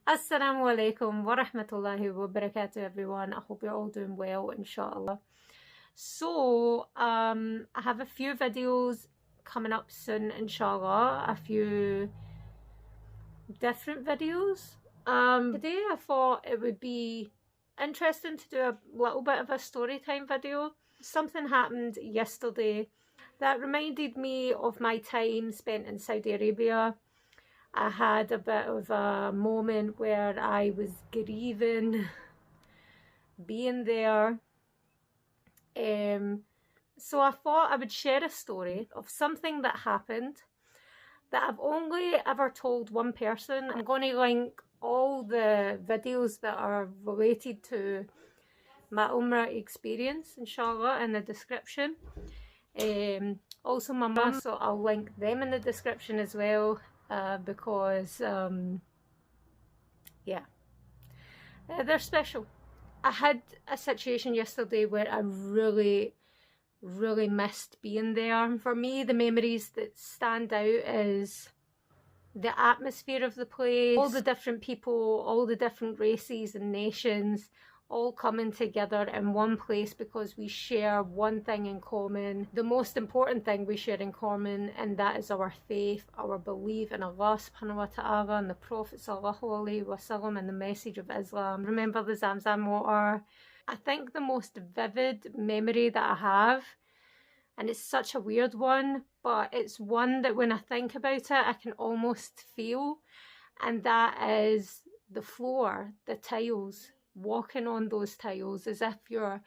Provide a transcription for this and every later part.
Assalamu alaikum wa rahmatullahi wa barakatuh, everyone. I hope you're all doing well, inshallah. So, I have a few videos coming up soon, inshallah. A few different videos. Today I thought it would be interesting to do a little bit of a story time video. Something happened yesterday that reminded me of my time spent in Saudi Arabia. I had a bit of a moment where I was grieving being there. So I thought I would share a story of something that happened that I've only ever told one person. I'm going to link all the videos that are related to my Umrah experience, inshallah, in the description. Also my mum, so I'll link them in the description as well. Because yeah, they're special. I had a situation yesterday where I really missed being there. For me, the memories that stand out is the atmosphere of the place, all the different people, all the different races and nations all coming together in one place because we share one thing in common, the most important thing we share in common, and that is our faith, our belief in Allah subhanahu wa ta'ala and the Prophet sallallahu alaihi wasallam and the message of Islam. Remember the Zamzam water. I think the most vivid memory that I have, and it's such a weird one, but it's one that when I think about it I can almost feel, and that is the floor, the tiles, walking on those tiles as if you're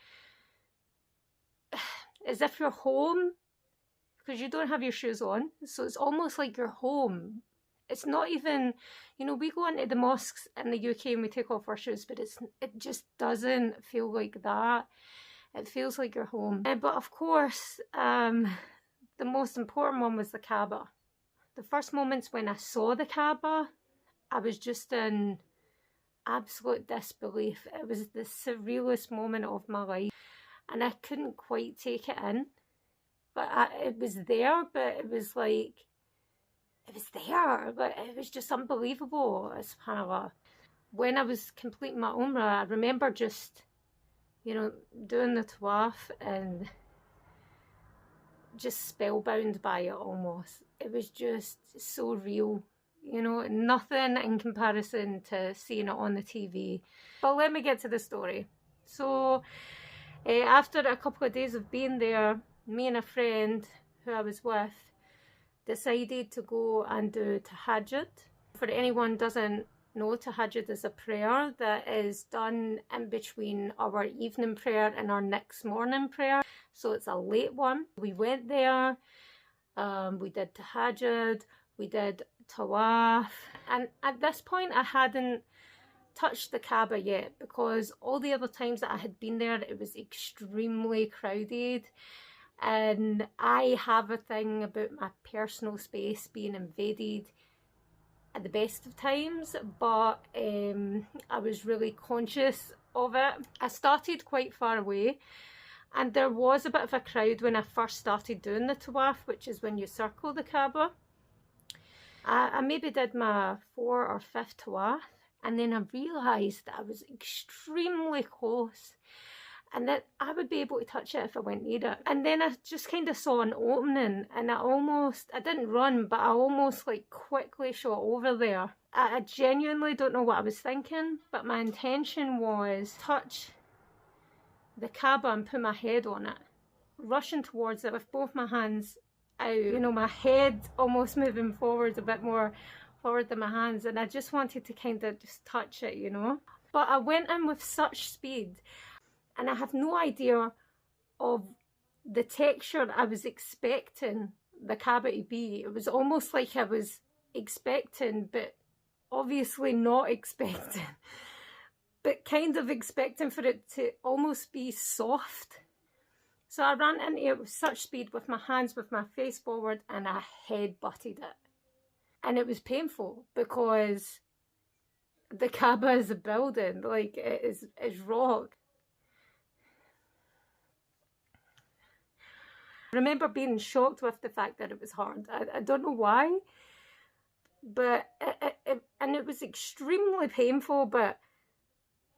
home, because you don't have your shoes on, so it's almost like you're home. It's not even, you know, we go into the mosques in the UK and we take off our shoes, but it just doesn't feel like that. It feels like you're home. But of course, the most important one was the Kaaba. The first moments when I saw the Kaaba, I was just in absolute disbelief. It was the surrealist moment of my life and I couldn't quite take it in. But it was there, but it was like, it was there. Like, it was just unbelievable, subhanAllah. When I was completing my Umrah, I remember just, you know, doing the tawaf and just spellbound by it almost. It was just so real. You know, nothing in comparison to seeing it on the TV. But let me get to the story. So, after a couple of days of being there, me and a friend who I was with decided to go and do tahajjud. For anyone who doesn't know, tahajjud is a prayer that is done in between our evening prayer and our next morning prayer. So it's a late one. We went there, we did tahajjud, we did tawaf, and at this point I hadn't touched the Kaaba yet because all the other times that I had been there it was extremely crowded, and I have a thing about my personal space being invaded at the best of times, but I was really conscious of it. I started quite far away and there was a bit of a crowd when I first started doing the tawaf, which is when you circle the Kaaba. I maybe did my 4th or 5th tawaf, and then I realised that I was extremely close and that I would be able to touch it if I went near it. And then I just kind of saw an opening and I didn't run, but I almost like quickly shot over there. I genuinely don't know what I was thinking, but my intention was touch the Kaaba and put my head on it, rushing towards it with both my hands out, you know, my head almost moving forward a bit more forward than my hands, and I just wanted to kind of just touch it, you know. But I went in with such speed and I have no idea of the texture I was expecting the Kaaba to be. It was almost like I was expecting, but obviously not expecting, but kind of expecting for it to almost be soft. So I ran into it with such speed with my hands, with my face forward, and I head-butted it. And it was painful because the Kaaba is a building, like it is rock. I remember being shocked with the fact that it was hard. I don't know why, But and it was extremely painful, but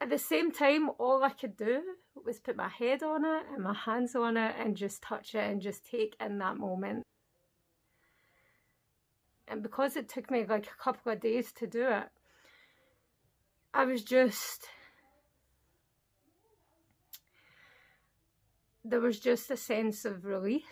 at the same time, all I could do was put my head on it and my hands on it and just touch it and just take in that moment. And because it took me like a couple of days to do it, I was just, there was just a sense of relief.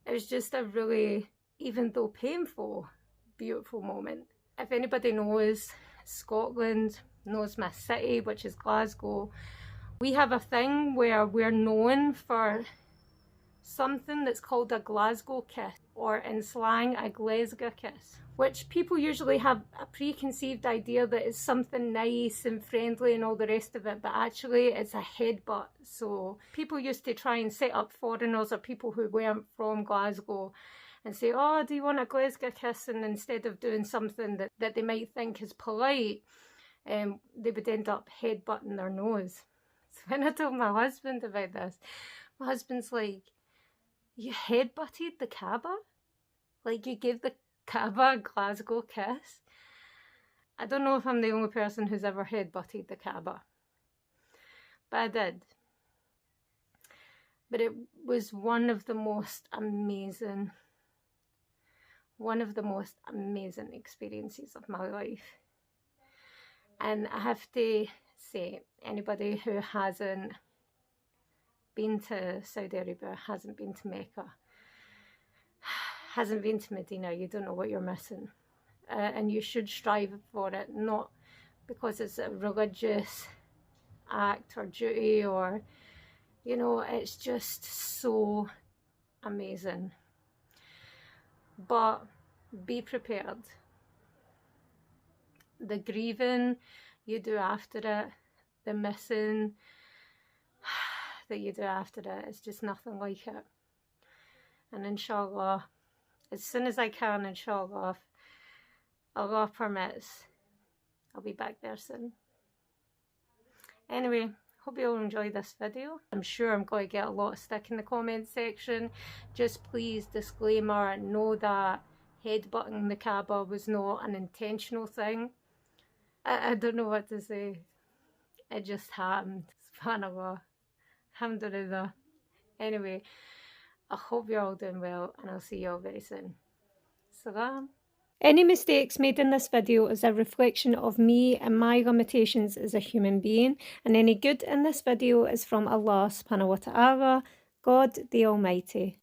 It was just a really, even though painful, beautiful moment. If anybody knows Scotland, knows my city, which is Glasgow, we have a thing where we're known for something that's called a Glasgow kiss, or in slang, a Glasgow kiss, which people usually have a preconceived idea that it's something nice and friendly and all the rest of it, but actually it's a headbutt. So people used to try and set up foreigners or people who weren't from Glasgow and say, oh, do you want a Glasgow kiss? And instead of doing something that they might think is polite, they would end up headbutting their nose. So when I told my husband about this, my husband's like, you headbutted the Kaaba? Like, you gave the Kaaba a Glasgow kiss? I don't know if I'm the only person who's ever headbutted the Kaaba, but I did. But it was one of the most amazing experiences of my life. And I have to say, anybody who hasn't been to Saudi Arabia, hasn't been to Mecca, hasn't been to Medina, you don't know what you're missing. And you should strive for it, not because it's a religious act or duty or, you know, it's just so amazing. But be prepared. The grieving you do after it, the missing that you do after it, it's just nothing like it. And inshallah, as soon as I can, inshallah, if Allah permits, I'll be back there soon. Anyway, hope you all enjoyed this video. I'm sure I'm going to get a lot of stick in the comment section. Just please, disclaimer, know that headbutting the Kaaba was not an intentional thing. I don't know what to say. It just happened. Subhanallah. Alhamdulillah. Anyway, I hope you're all doing well and I'll see you all very soon. Salam. Any mistakes made in this video is a reflection of me and my limitations as a human being, and any good in this video is from Allah subhanahu wa ta'ala, God the Almighty.